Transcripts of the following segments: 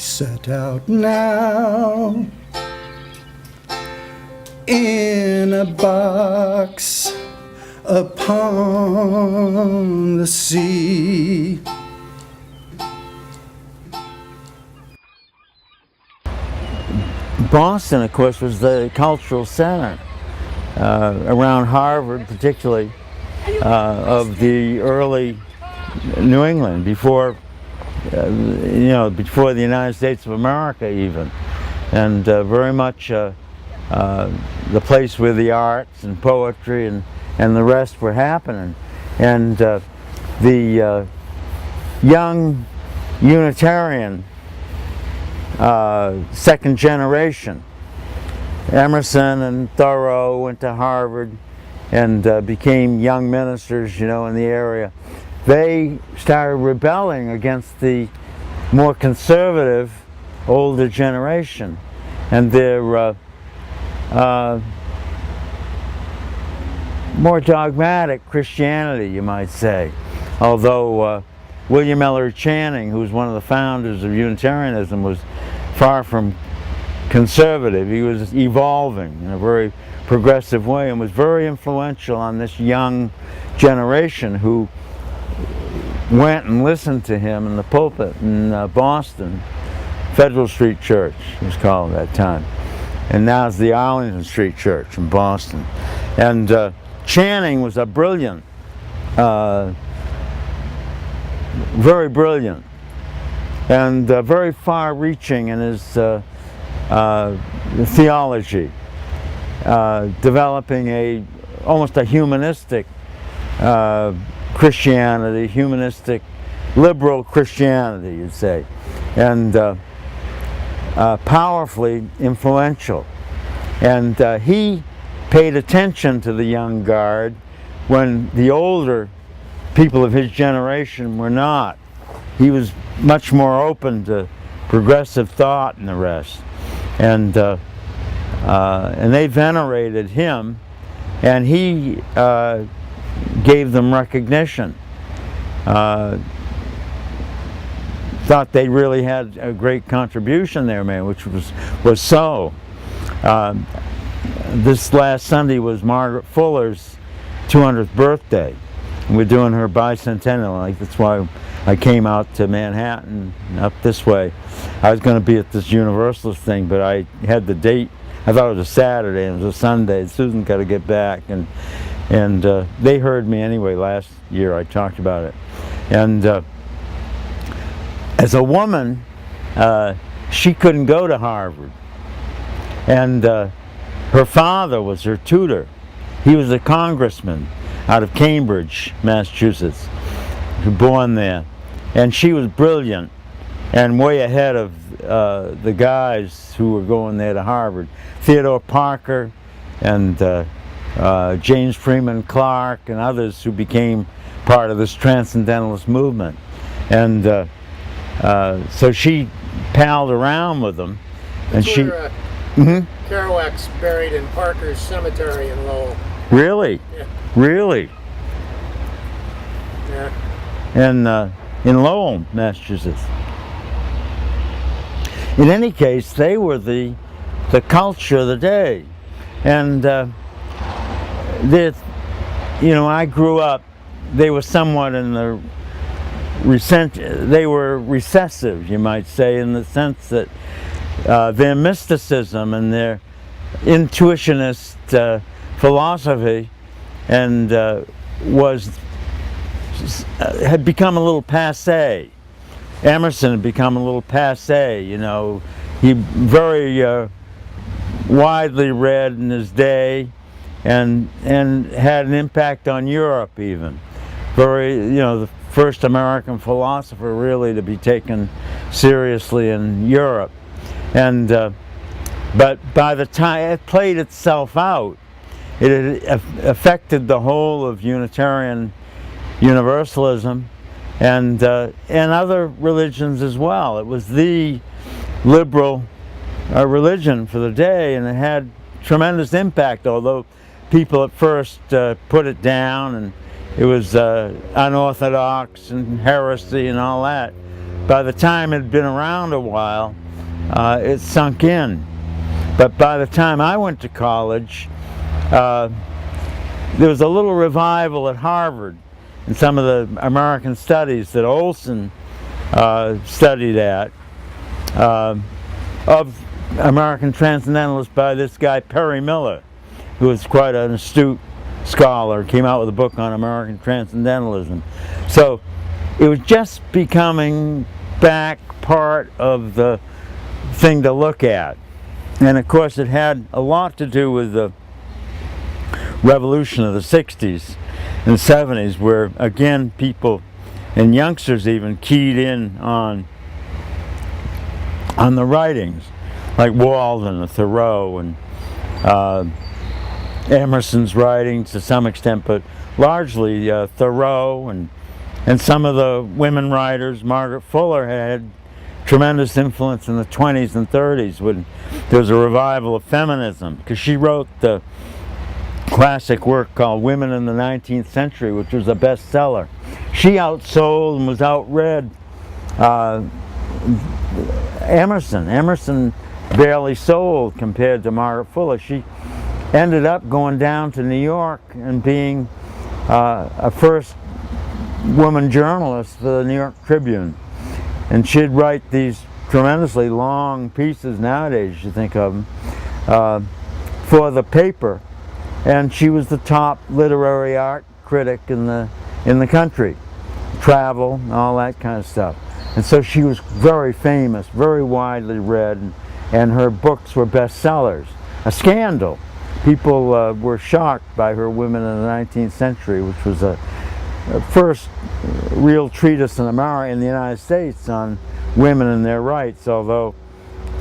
set out now in a box upon the sea. Boston, of course, was the cultural center around Harvard, particularly of the early New England, before before the United States of America even, and very much the place where the arts and poetry and the rest were happening. And the young Unitarian second generation, Emerson and Thoreau, went to Harvard and became young ministers, in the area. They started rebelling against the more conservative older generation and their more dogmatic Christianity, you might say. Although William Ellery Channing, who was one of the founders of Unitarianism, was far from conservative. He was evolving in a very progressive way and was very influential on this young generation who went and listened to him in the pulpit in Boston. Federal Street Church it was called at that time, and now it's the Arlington Street Church in Boston. And Channing was a brilliant, very brilliant, and very far-reaching in his theology, developing almost a humanistic Christianity, humanistic, liberal Christianity, you'd say, and powerfully influential. And he paid attention to the young guard when the older people of his generation were not. He was much more open to progressive thought and the rest. And they venerated him, and he gave them recognition. Thought they really had a great contribution there, man, which was so. This last Sunday was Margaret Fuller's 200th birthday. And we're doing her bicentennial. That's why I came out to Manhattan, up this way. I was going to be at this Universalist thing, but I had the date. I thought it was a Saturday, and it was a Sunday. Susan got to get back, and they heard me anyway last year. I talked about it. And as a woman, she couldn't go to Harvard. And her father was her tutor. He was a congressman out of Cambridge, Massachusetts, born there. And she was brilliant and way ahead of the guys who were going there to Harvard. Theodore Parker and James Freeman Clark and others who became part of this transcendentalist movement. And so she palled around with them. And she... Kerouac's buried in Parker's Cemetery in Lowell. Really? Yeah. Really? Yeah. And in Lowell, Massachusetts. In any case, they were the culture of the day. And I grew up, they were somewhat in the they were recessive, you might say, in the sense that their mysticism and their intuitionist philosophy and had become a little passé. Emerson had become a little passé, He very widely read in his day and had an impact on Europe even. Very, the first American philosopher really to be taken seriously in Europe. And but by the time it played itself out, it had affected the whole of Unitarian Universalism and other religions as well. It was the liberal religion for the day, and it had tremendous impact, although people at first put it down and it was unorthodox and heresy and all that. by the time it had been around a while, it sunk in. But by the time I went to college, there was a little revival at Harvard in some of the American studies that Olson studied at, of American Transcendentalists by this guy Perry Miller, who was quite an astute scholar, came out with a book on American Transcendentalism. So it was just becoming back part of the thing to look at. And of course it had a lot to do with the revolution of the 60s and 70s, where again people and youngsters even keyed in on the writings, like Walden and Thoreau and Emerson's writings to some extent, but largely Thoreau and some of the women writers. Margaret Fuller had tremendous influence in the 20s and 30s when there was a revival of feminism, because she wrote the classic work called Women in the 19th Century, which was a bestseller. She outsold and was outread Emerson. Emerson barely sold compared to Margaret Fuller. She ended up going down to New York and being a first woman journalist for the New York Tribune. And she'd write these tremendously long pieces nowadays, you think of them, for the paper. And she was the top literary art critic in the country, travel and all that kind of stuff. And so she was very famous, very widely read, and her books were bestsellers. A scandal. People were shocked by her Women in the 19th Century, which was a first real treatise in America, in the United States, on women and their rights, although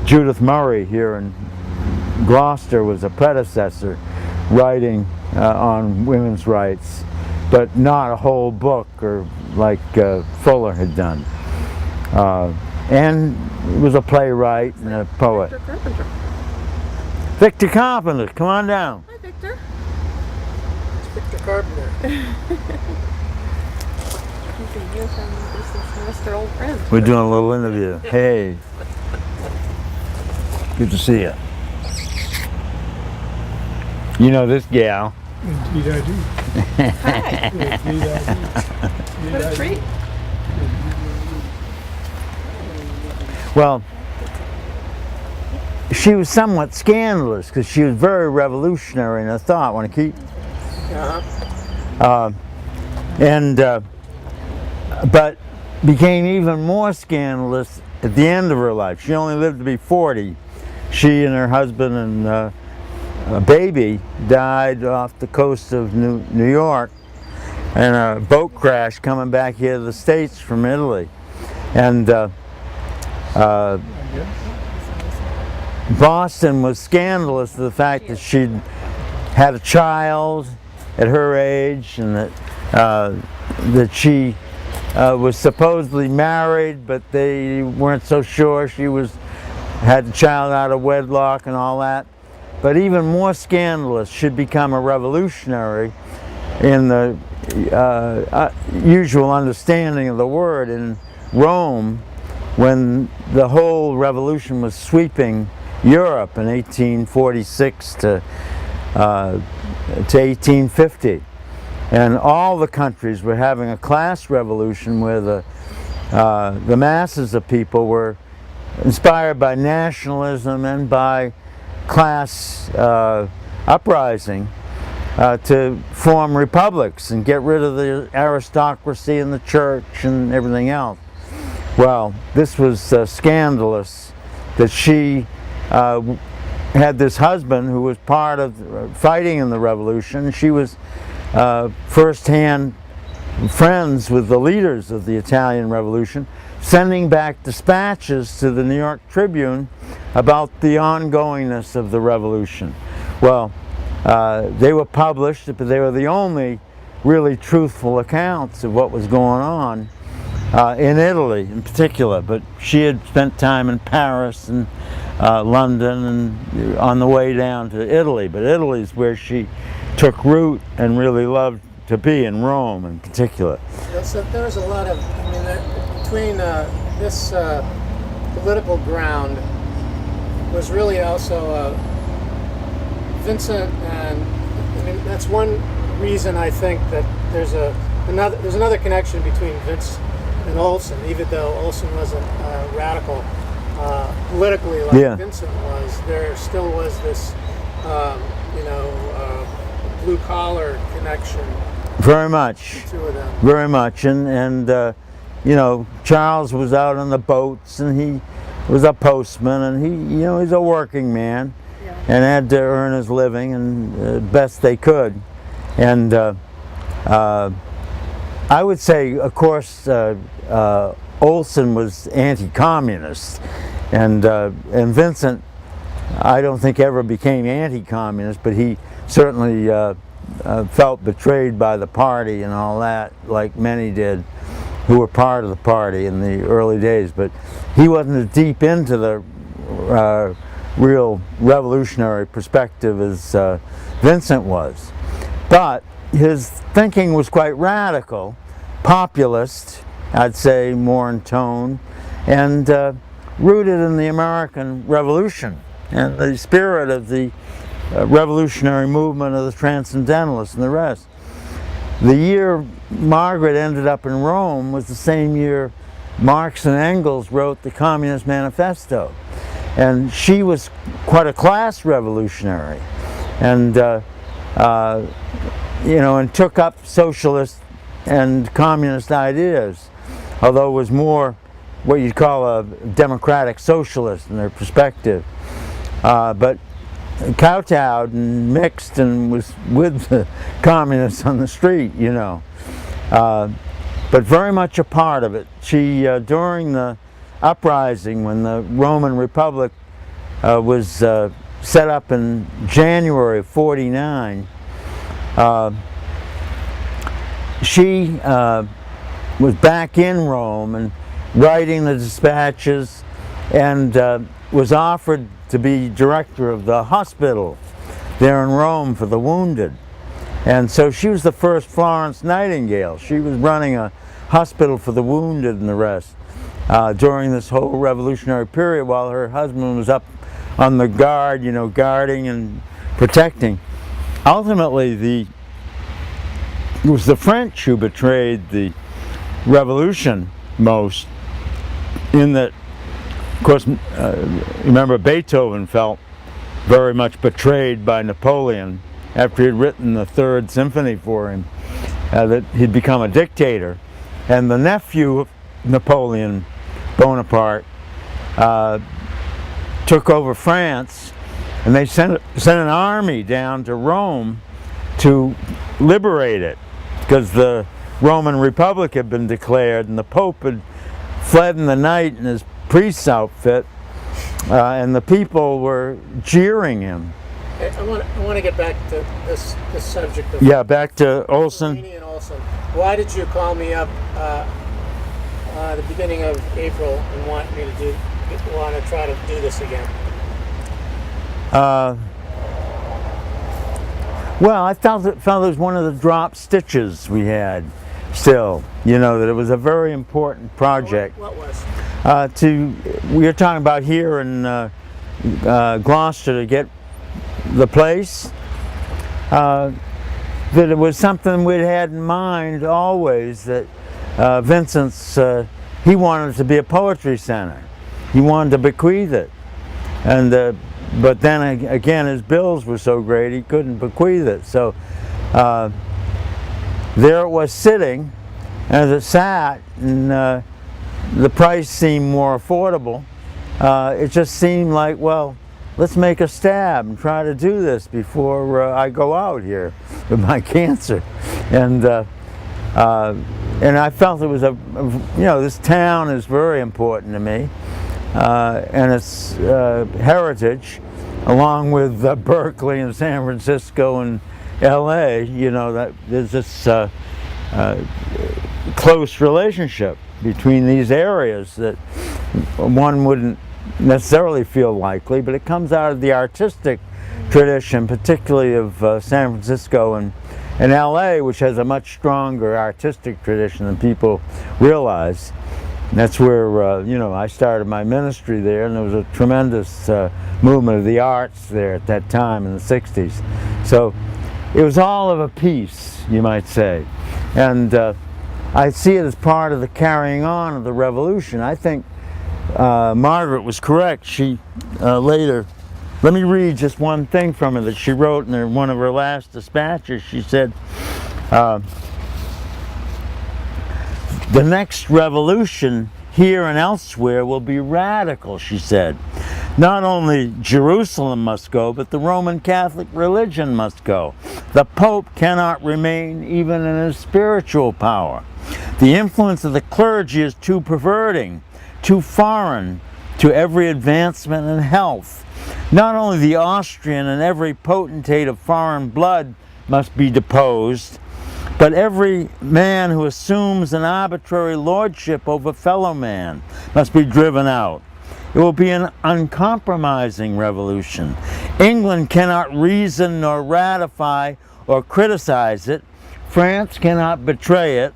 Judith Murray here in Gloucester was a predecessor writing on women's rights, but not a whole book or like Fuller had done. And he was a playwright and a poet. Victor Carpenter. Victor Carpenter, come on down. Hi, Victor. It's Victor Carpenter. You can hear from this Mr. Old Friend. We're doing a little interview. Hey. Good to see you. You know this gal. Indeed I do. Hi. Indeed I do. What a treat. Well, she was somewhat scandalous because she was very revolutionary in her thought. Want to keep? But became even more scandalous at the end of her life. She only lived to be 40. She and her husband and a baby died off the coast of New York in a boat crash coming back here to the States from Italy. And Boston was scandalous to the fact that she'd had a child at her age, and that she was supposedly married, but they weren't so sure she had the child out of wedlock and all that. But even more scandalous, she'd become a revolutionary in the usual understanding of the word in Rome, when the whole revolution was sweeping Europe in 1846 to 1850. And all the countries were having a class revolution where the masses of people were inspired by nationalism and by class uprising to form republics and get rid of the aristocracy and the church and everything else. Well, this was scandalous that she had this husband who was part of fighting in the revolution. She was first-hand friends with the leaders of the Italian Revolution, sending back dispatches to the New York Tribune about the ongoingness of the revolution. Well, they were published, but they were the only really truthful accounts of what was going on in Italy in particular. But she had spent time in Paris and London and on the way down to Italy. But Italy is where she took root and really loved to be, in Rome in particular. So there was a lot of, I mean, between this political ground was really also Vincent, and I mean that's one reason I think that there's another connection between Vince and Olson, even though Olson wasn't radical politically like Yeah. Vincent was. There still was this, blue collar connection. Very much. The two of them. Very much, and Charles was out on the boats, and he was a postman, and he's a working man, and had to earn his living, and best they could, and I would say, of course, Olson was anti-communist, and Vincent, I don't think ever became anti-communist, but he certainly felt betrayed by the party and all that, like many did who were part of the party in the early days. But he wasn't as deep into the real revolutionary perspective as Vincent was. But his thinking was quite radical, populist, I'd say, more in tone, and rooted in the American Revolution and the spirit of the revolutionary movement of the Transcendentalists and the rest. The year Margaret ended up in Rome was the same year Marx and Engels wrote the Communist Manifesto. And she was quite a class revolutionary, and and took up socialist and communist ideas, although it was more what you'd call a democratic socialist in their perspective. But kowtowed and mixed and was with the communists on the street, but very much a part of it. She, during the uprising when the Roman Republic was set up in January of '49, she was back in Rome and writing the dispatches, and was offered to be director of the hospital there in Rome for the wounded. And so she was the first Florence Nightingale. She was running a hospital for the wounded and the rest during this whole revolutionary period, while her husband was up on the guard, guarding and protecting. Ultimately, it was the French who betrayed the revolution most, in that, of course, remember Beethoven felt very much betrayed by Napoleon after he had written the Third Symphony for him, that he'd become a dictator. And the nephew of Napoleon Bonaparte took over France, and they sent an army down to Rome to liberate it, because the Roman Republic had been declared, and the Pope had fled in the night in his priest's outfit, and the people were jeering him. I want to get back to this subject of Back to Olson. and Olson. Why did you call me up the beginning of April and want to try to do this again? Well, I felt it was one of the drop stitches we had still, that it was a very important project. What was? We were talking about here in Gloucester to get the place, that it was something we'd had in mind always, that Vincent's, he wanted it to be a poetry center. He wanted to bequeath it. And but then again, his bills were so great he couldn't bequeath it. So there it was sitting, and as it sat, and the price seemed more affordable, it just seemed like, well, let's make a stab and try to do this before I go out here with my cancer. And I felt it was this town is very important to me, and its heritage, along with Berkeley and San Francisco and LA, that there's this close relationship between these areas that one wouldn't necessarily feel likely, but it comes out of the artistic tradition, particularly of San Francisco and LA, which has a much stronger artistic tradition than people realize. That's where, you know, I started my ministry there, and there was a tremendous movement of the arts there at that time in the 60s. So it was all of a piece, you might say. And I see it as part of the carrying on of the revolution. I think Margaret was correct. She later, let me read just one thing from her that she wrote in one of her last dispatches. She said, the next revolution here and elsewhere will be radical, she said. Not only Jerusalem must go, but the Roman Catholic religion must go. The Pope cannot remain even in his spiritual power. The influence of the clergy is too perverting, too foreign to every advancement in health. Not only the Austrian and every potentate of foreign blood must be deposed, but every man who assumes an arbitrary lordship over fellow man must be driven out. It will be an uncompromising revolution. England cannot reason nor ratify or criticize it. France cannot betray it.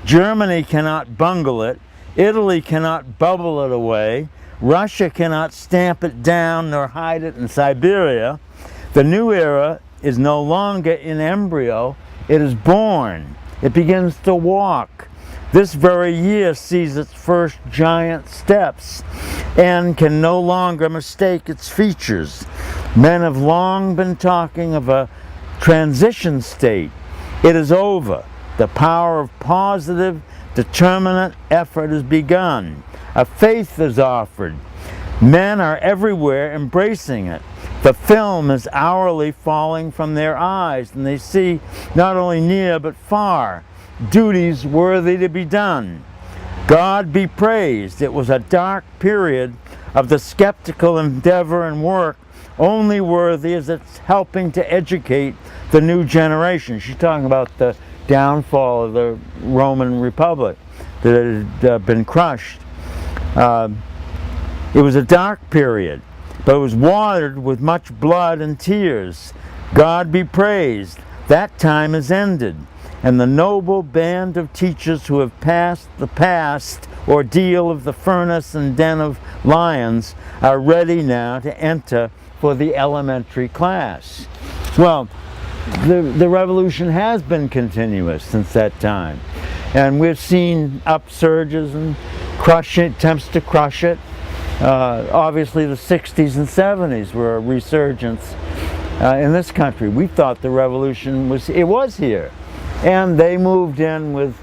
Germany cannot bungle it. Italy cannot bubble it away. Russia cannot stamp it down nor hide it in Siberia. The new era is no longer in embryo. It is born. It begins to walk. This very year sees its first giant steps and can no longer mistake its features. Men have long been talking of a transition state. It is over. The power of positive, determinate effort has begun. A faith is offered. Men are everywhere embracing it. The film is hourly falling from their eyes, and they see not only near but far duties worthy to be done. God be praised. It was a dark period of the skeptical endeavor and work, only worthy as it's helping to educate the new generation. She's talking about the downfall of the Roman Republic that had been crushed. It was a dark period, but it was watered with much blood and tears. God be praised. That time is ended, and the noble band of teachers who have passed the past ordeal of the furnace and den of lions are ready now to enter for the elementary class. Well, the revolution has been continuous since that time, and we've seen upsurges and attempts to crush it. Obviously the 60s and 70s were a resurgence in this country. We thought the revolution was here, and they moved in with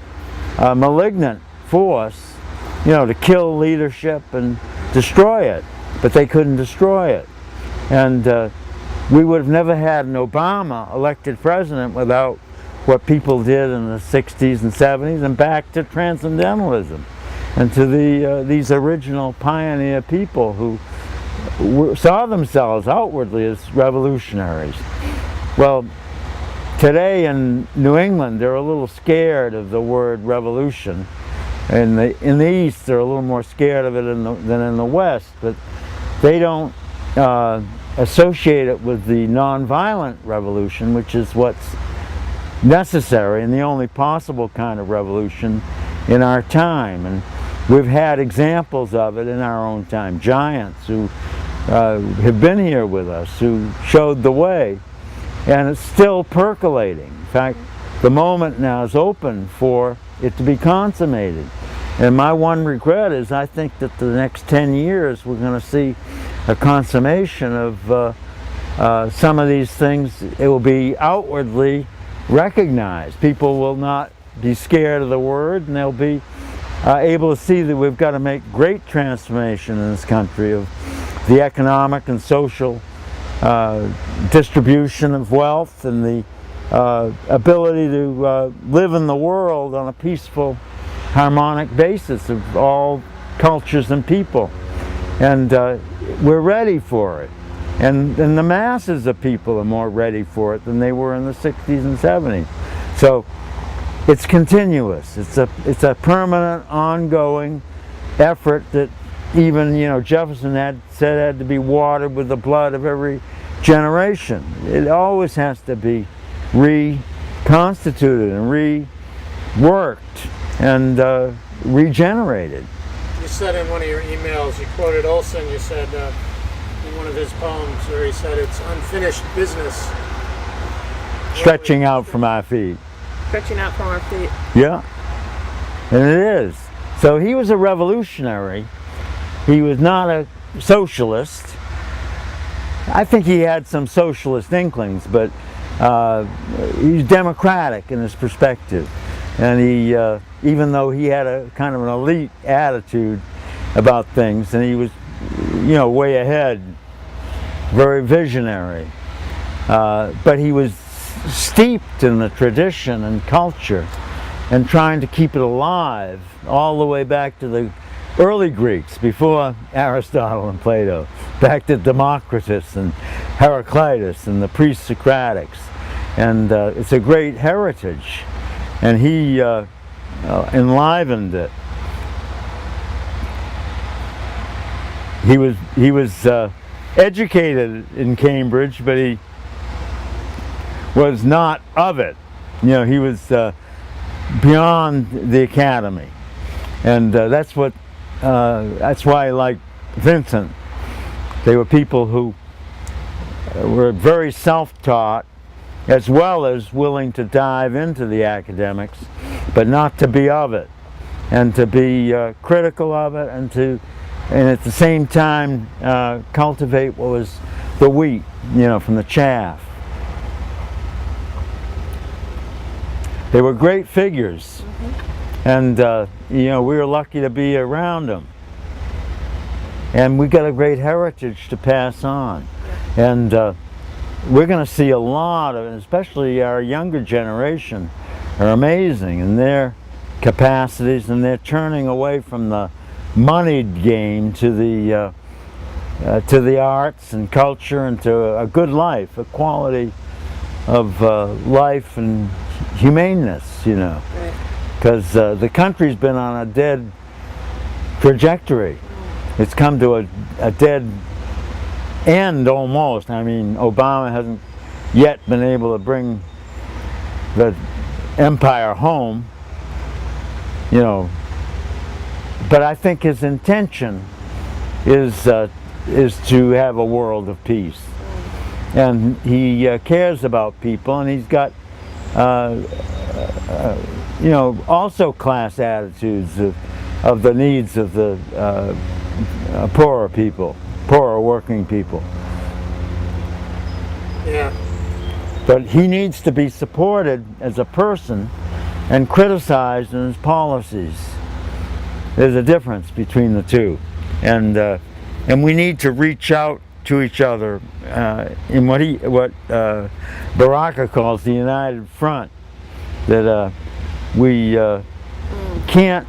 malignant force, you know, to kill leadership and destroy it, but they couldn't destroy it. And we would have never had an Obama elected president without what people did in the 60s and 70s, and back to transcendentalism and to these original pioneer people who saw themselves outwardly as revolutionaries. Well, today in New England, they're a little scared of the word revolution. In the East, they're a little more scared of it than in the West, but they don't associate it with the nonviolent revolution, which is what's necessary and the only possible kind of revolution in our time. And we've had examples of it in our own time. Giants who have been here with us, who showed the way, and it's still percolating. In fact, the moment now is open for it to be consummated. And my one regret is I think that the next 10 years we're going to see a consummation of some of these things. It will be outwardly recognized. People will not be scared of the word, and they'll be able to see that we've got to make great transformation in this country of the economic and social distribution of wealth, and the ability to live in the world on a peaceful, harmonic basis of all cultures and people. And we're ready for it. And the masses of people are more ready for it than they were in the 60s and 70s. So it's continuous. It's a permanent, ongoing effort that even, you know, Jefferson said had to be watered with the blood of every generation. It always has to be reconstituted and reworked and regenerated. you said in one of your emails, you quoted Olson, you said in one of his poems where he said it's unfinished business. Stretching out from our feet. Stretching out from our feet. Yeah, and it is. So he was a revolutionary. He was not a socialist. I think he had some socialist inklings, but he's democratic in his perspective. And he, even though he had a kind of an elite attitude about things, and he was, you know, way ahead, very visionary. But he was steeped in the tradition and culture and trying to keep it alive all the way back to the early Greeks, before Aristotle and Plato, back to Democritus and Heraclitus and the pre-Socratics. And it's a great heritage, and he enlivened it. He was educated in Cambridge, but he was not of it. You know, he was beyond the academy, and that's why I like Vincent. They were people who were very self-taught, as well as willing to dive into the academics, but not to be of it, and to be critical of it, and at the same time cultivate what was the wheat, you know, from the chaff. They were great figures, and you know, we were lucky to be around them. And we got a great heritage to pass on, and we're going to see a lot of, especially our younger generation, are amazing in their capacities, and they're turning away from the moneyed game to the arts and culture, and to a good life, a quality of life and humaneness, you know, because the country's been on a dead trajectory. It's come to a dead end almost. I mean, Obama hasn't yet been able to bring the empire home, you know, but I think his intention is to have a world of peace, and he cares about people, and he's got you know, also class attitudes of the needs of the poorer people, poorer working people. Yeah. But he needs to be supported as a person and criticized in his policies. There's a difference between the two, and we need to reach out to each other in what Baraka calls the united front. That we can't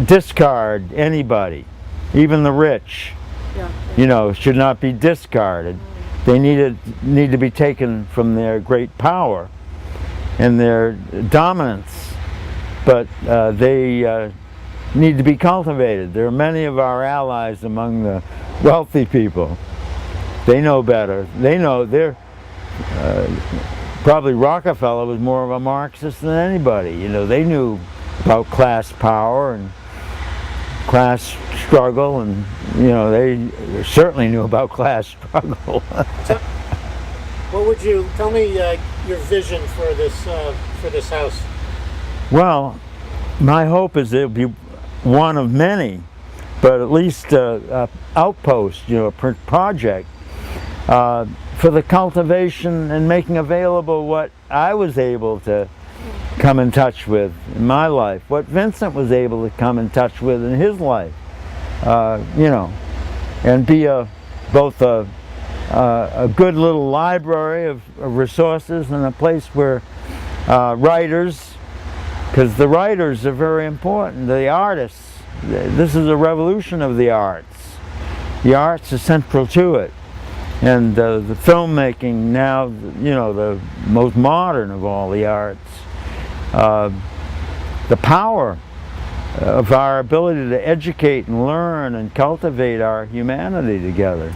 discard anybody, even the rich. You know, should not be discarded. They need to be taken from their great power and their dominance, but they need to be cultivated. There are many of our allies among the wealthy people. They know better. They know they're probably Rockefeller was more of a Marxist than anybody. You know, they knew about class power and class struggle, and you know, they certainly knew about class struggle. So, what would you tell me your vision for this house? Well, my hope is it'll be one of many, but at least a outpost, you know, a project for the cultivation and making available what I was able to come in touch with in my life, what Vincent was able to come in touch with in his life, you know, and be both a good little library of resources and a place where writers, because the writers are very important, the artists, this is a revolution of the arts. The arts are central to it. And the filmmaking now, you know, the most modern of all the arts. The power of our ability to educate and learn and cultivate our humanity together.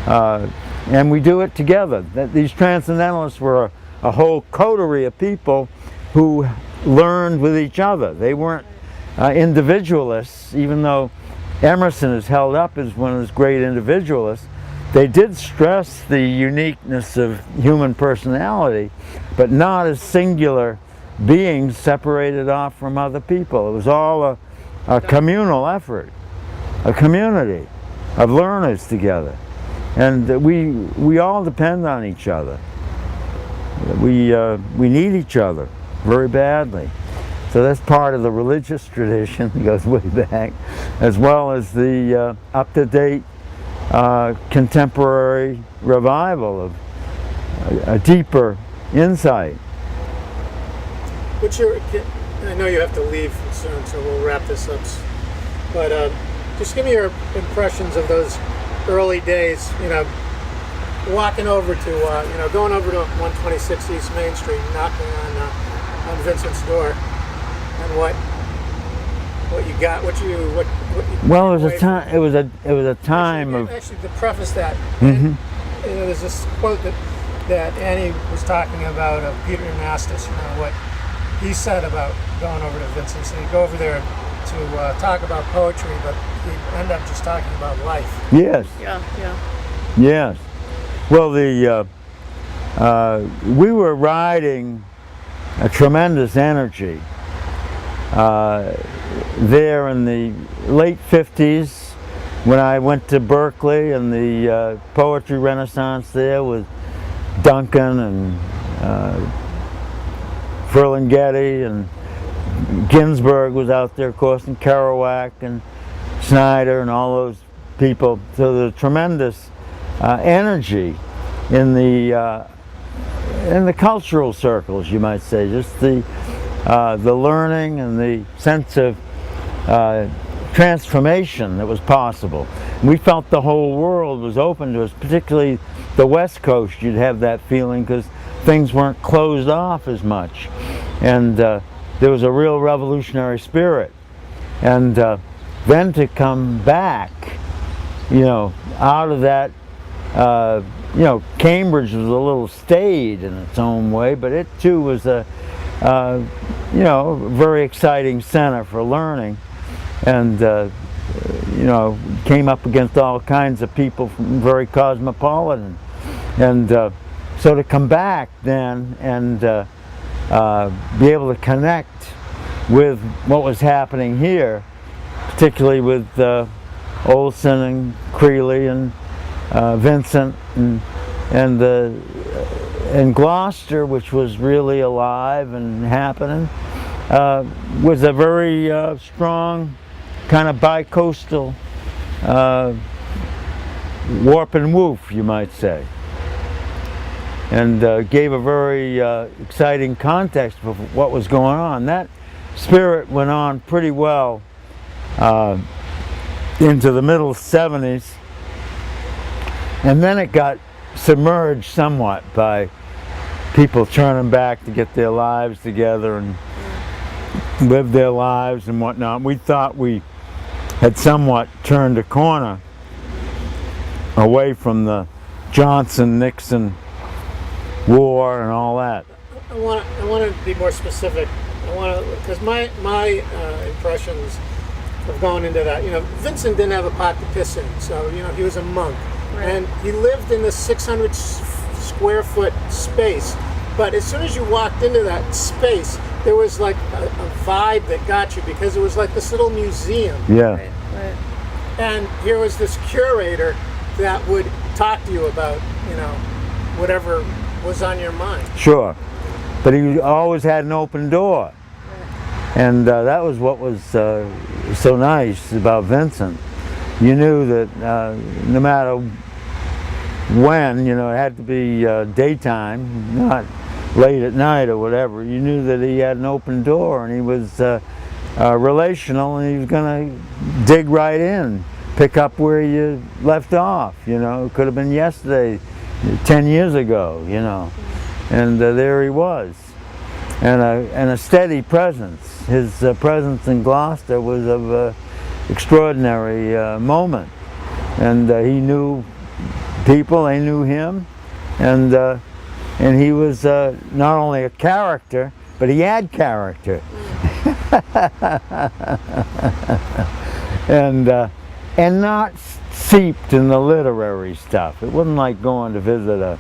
And we do it together. These transcendentalists were a whole coterie of people who learned with each other. They weren't individualists, even though Emerson is held up as one of his great individualists, they did stress the uniqueness of human personality, but not as singular beings separated off from other people. It was all a communal effort, a community of learners together. And we all depend on each other. We need each other very badly. So that's part of the religious tradition that goes way back, as well as the up-to-date contemporary revival of a deeper insight. I know you have to leave soon, so we'll wrap this up. But just give me your impressions of those early days, walking over to, going over to 126 East Main Street, knocking on Vincent's door, and what you got, what you well, it was a time. It was a time of. Actually, to preface that, Mhm. There's this quote that Annie was talking about of Peter Nastus. What he said about going over to Vincent's. He'd go over there to talk about poetry, but he'd end up just talking about life. Yes. Yeah, yeah. Yes. Well, we were riding a tremendous energy there in the late 50s when I went to Berkeley, and the poetry renaissance there with Duncan and Ferlinghetti, and Ginsberg was out there, of course, and Kerouac and Snyder and all those people. So the tremendous energy in the cultural circles, you might say, just the learning and the sense of transformation that was possible. We felt the whole world was open to us, particularly the West Coast. You'd have that feeling because things weren't closed off as much, and there was a real revolutionary spirit. And then to come back, out of that, Cambridge was a little staid in its own way, but it too was a very exciting center for learning, and came up against all kinds of people from very cosmopolitan, and so to come back then and be able to connect with what was happening here, particularly with Olson and Creeley and Vincent and Gloucester, which was really alive and happening, was a very strong kind of bi-coastal warp and woof, you might say, and gave a very exciting context for what was going on. That spirit went on pretty well into the middle 70s, and then it got submerged somewhat by people turning back to get their lives together and live their lives and whatnot. We thought we had somewhat turned a corner away from the Johnson-Nixon war and all that. I want to be more specific. Because my impressions of going into that, Vincent didn't have a pot to piss in, so he was a monk, Right. and he lived in this 600 square foot space. But as soon as you walked into that space, there was like a vibe that got you, because it was like this little museum. Yeah. Right, right. And here was this curator that would talk to you about, whatever was on your mind. Sure. But he always had an open door. And that was what was so nice about Vincent. You knew that no matter when, it had to be daytime, not late at night or whatever. You knew that he had an open door, and he was relational, and he was going to dig right in, pick up where you left off. It could have been yesterday, 10 years ago, and there he was, and a steady presence. His presence in Gloucester was of extraordinary moment, and he knew people, they knew him, and he was not only a character, but he had character. and not seeped in the literary stuff. It wasn't like going to visit a.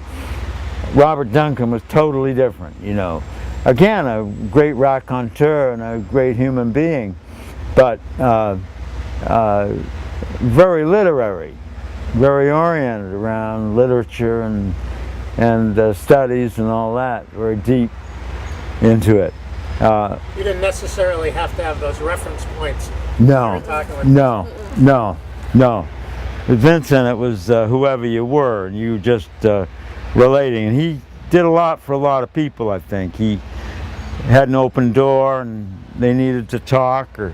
Robert Duncan was totally different, you know. Again, a great raconteur and a great human being, but very literary, very oriented around literature and studies and all that, very deep into it. You didn't necessarily have to have those reference points. No, You were talking with no. With Vincent, it was whoever you were, and you just relating. And he did a lot for a lot of people, I think. He had an open door, and they needed to talk, or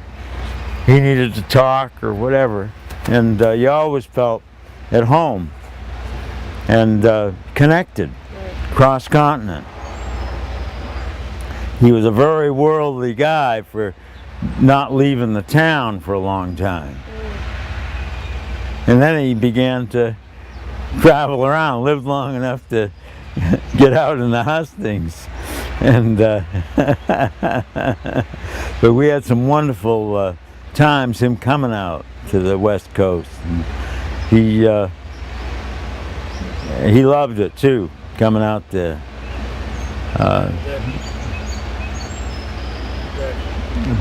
he needed to talk, or whatever. And you always felt at home and connected, cross-continent. He was a very worldly guy for not leaving the town for a long time. And then he began to travel around, lived long enough to get out in the hustings. And but we had some wonderful times, him coming out to the West Coast. And he loved it too, coming out there.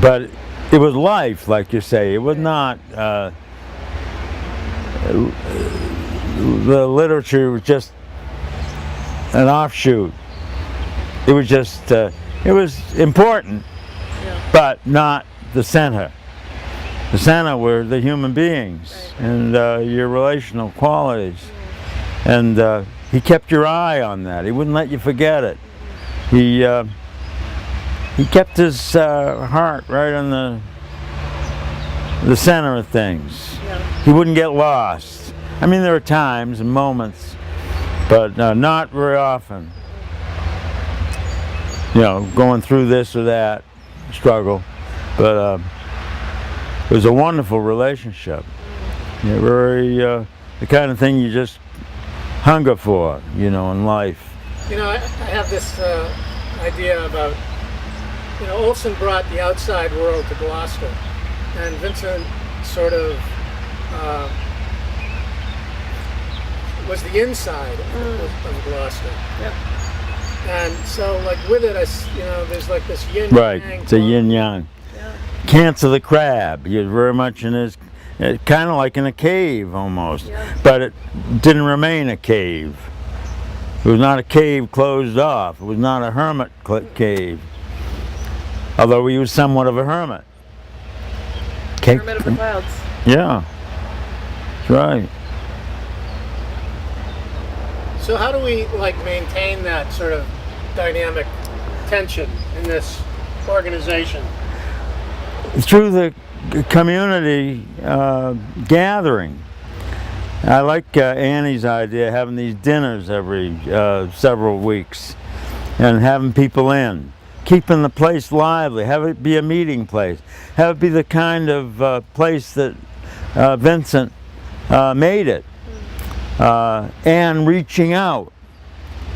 But it was life, like you say. It was not. The literature was just an offshoot. It was just. It was important, but not the center. The center were the human beings and your relational qualities, and he kept your eye on that. He wouldn't let you forget it. He kept his heart right on the center of things. Yeah. He wouldn't get lost. I mean, there are times and moments, but not very often. You know, going through this or that struggle, but it was a wonderful relationship. Yeah, very the kind of thing you just hunger for, you know, in life. You know, I have this idea about, you know, Olson brought the outside world to Gloucester, and Vincent sort of was the inside of Gloucester. Yep. And so, like, with it, you know, there's like this yin Right, yang. it's a yin yang. Yeah. Cancer the crab. He was very much in his, kind of like in a cave almost, Yeah. but it didn't remain a cave. It was not a cave closed off. It was not a hermit cave. Although he was somewhat of a hermit. Hermit of the Clouds. Yeah, that's right. So how do we, like, maintain that sort of dynamic tension in this organization? Through the community gathering. I like Annie's idea, having these dinners every several weeks and having people in. Keeping the place lively, have it be a meeting place. Have it be the kind of place that Vincent made it. And reaching out.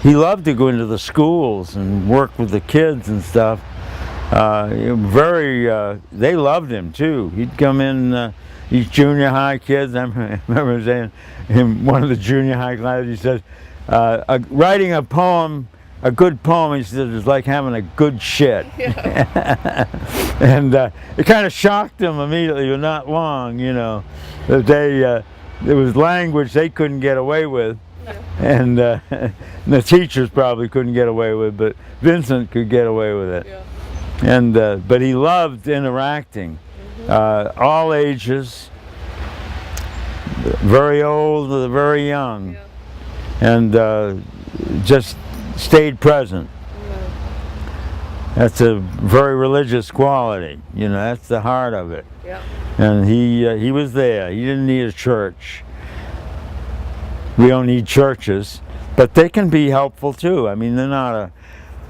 He loved to go into the schools and work with the kids and stuff. They loved him too. He'd come in, these junior high kids. I remember saying in one of the junior high classes, he says, writing a poem, a good poem, he said, is like having a good shit. Yeah. And it kind of shocked him immediately, but not long, you know. That there was language they couldn't get away with. And the teachers probably couldn't get away with, but Vincent could get away with it. Yeah. And but he loved interacting, all ages, very old to the very young, and just stayed present. That's a very religious quality, you know. That's the heart of it. Yeah. And he was there. He didn't need a church. We don't need churches, but they can be helpful too. I mean, they're not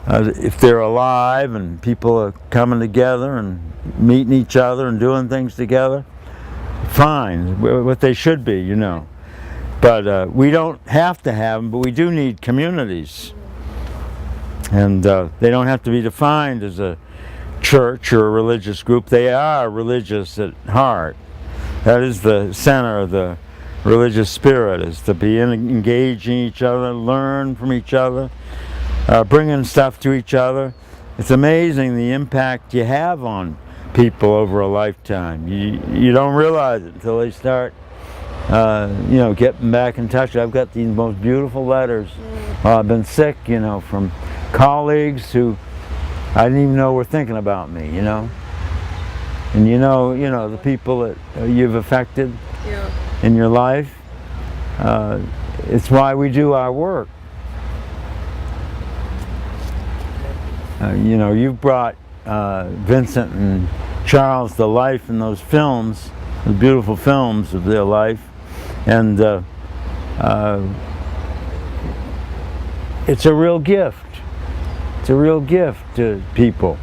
if they're alive and people are coming together and meeting each other and doing things together, fine, what they should be, you know. But we don't have to have them, but we do need communities. And they don't have to be defined as a church or a religious group. They are religious at heart. That is the center of the religious spirit, is to be engaging each other, learn from each other, bringing stuff to each other. It's amazing the impact you have on people over a lifetime. You don't realize it until they start, getting back in touch. I've got these most beautiful letters while I've been sick, from colleagues who I didn't even know were thinking about me, And the people that you've affected in your life. It's why we do our work. You've brought Vincent and Charles to life in those films, the beautiful films of their life, and it's a real gift. It's a real gift to people.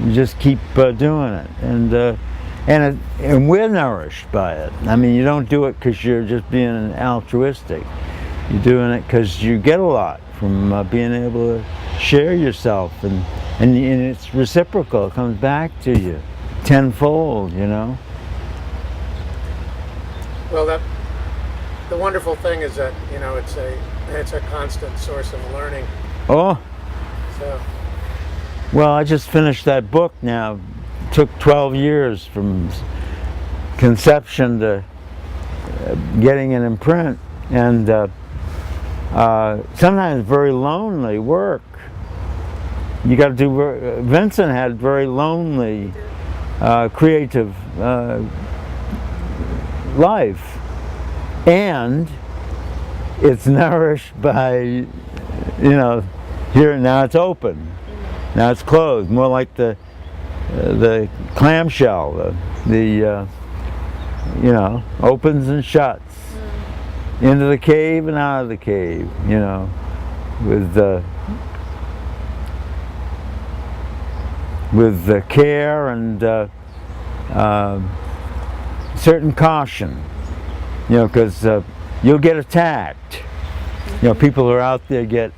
You just keep doing it, and we're nourished by it. I mean, you don't do it because you're just being altruistic. You're doing it because you get a lot from being able to share yourself, and it's reciprocal. It comes back to you tenfold, Well, the wonderful thing is that it's a constant source of learning. Oh. So. Well, I just finished that book now. It took 12 years from conception to getting it in print, and sometimes very lonely work. You got to do. Vincent had very lonely, creative life, and it's nourished by, here now it's open. Now it's closed, more like the clamshell, opens and shuts, into the cave and out of the cave, with the care and certain caution, because you'll get attacked. People who are out there get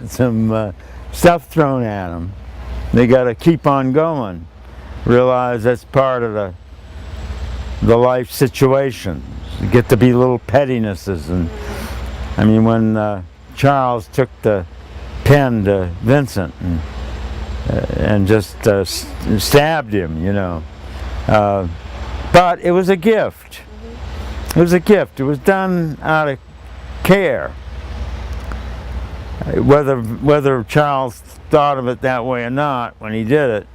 some stuff thrown at them. They got to keep on going. Realize that's part of the life situation. You get to be little pettinesses, and I mean, when Charles took the pen to Vincent and just stabbed him, but it was a gift. It was a gift. It was done out of care. Whether Charles thought of it that way or not when he did it,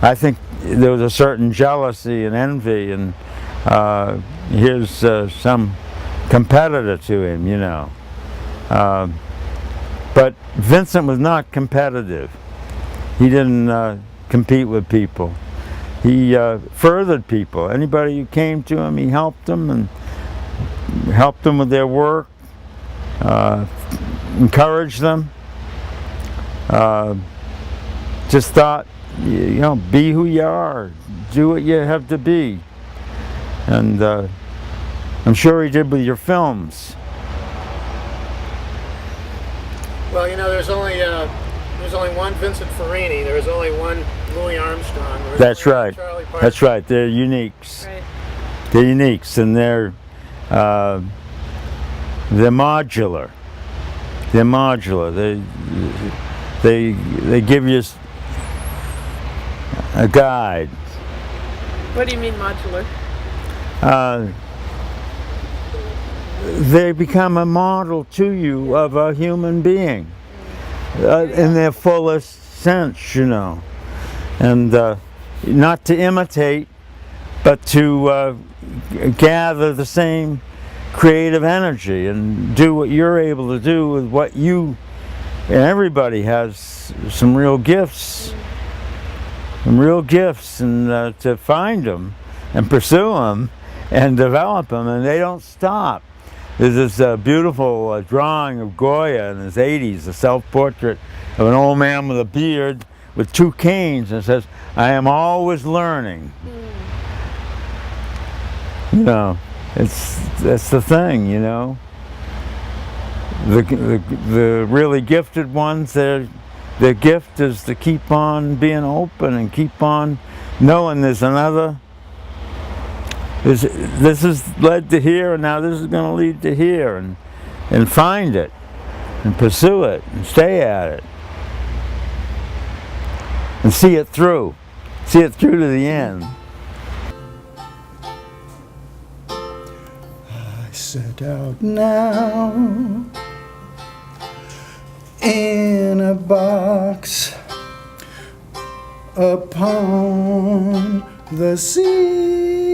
I think there was a certain jealousy and envy, and here's some competitor to him, But Vincent was not competitive. He didn't compete with people. He furthered people. Anybody who came to him, he helped them and helped them with their work. Encourage them. Just thought, be who you are. Do what you have to be. And I'm sure he did with your films. Well, there's only one Vincent Farini. There was only one Louis Armstrong. That's right. Charlie Parker. That's right. They're uniques. Right. They're uniques, and they're modular. They're modular. They give you a guide. What do you mean modular? They become a model to you of a human being in their fullest sense, and not to imitate, but to gather the same creative energy and do what you're able to do with what you, and everybody has some real gifts, and to find them and pursue them and develop them, and they don't stop. There's this beautiful drawing of Goya in his 80s, a self-portrait of an old man with a beard with two canes, and it says, "I am always learning." That's the thing, The really gifted ones, they're the gift is to keep on being open and keep on knowing there's another. This has led to here, and now this is going to lead to here, and find it, and pursue it, and stay at it, and see it through to the end. I set out now in a box upon the sea.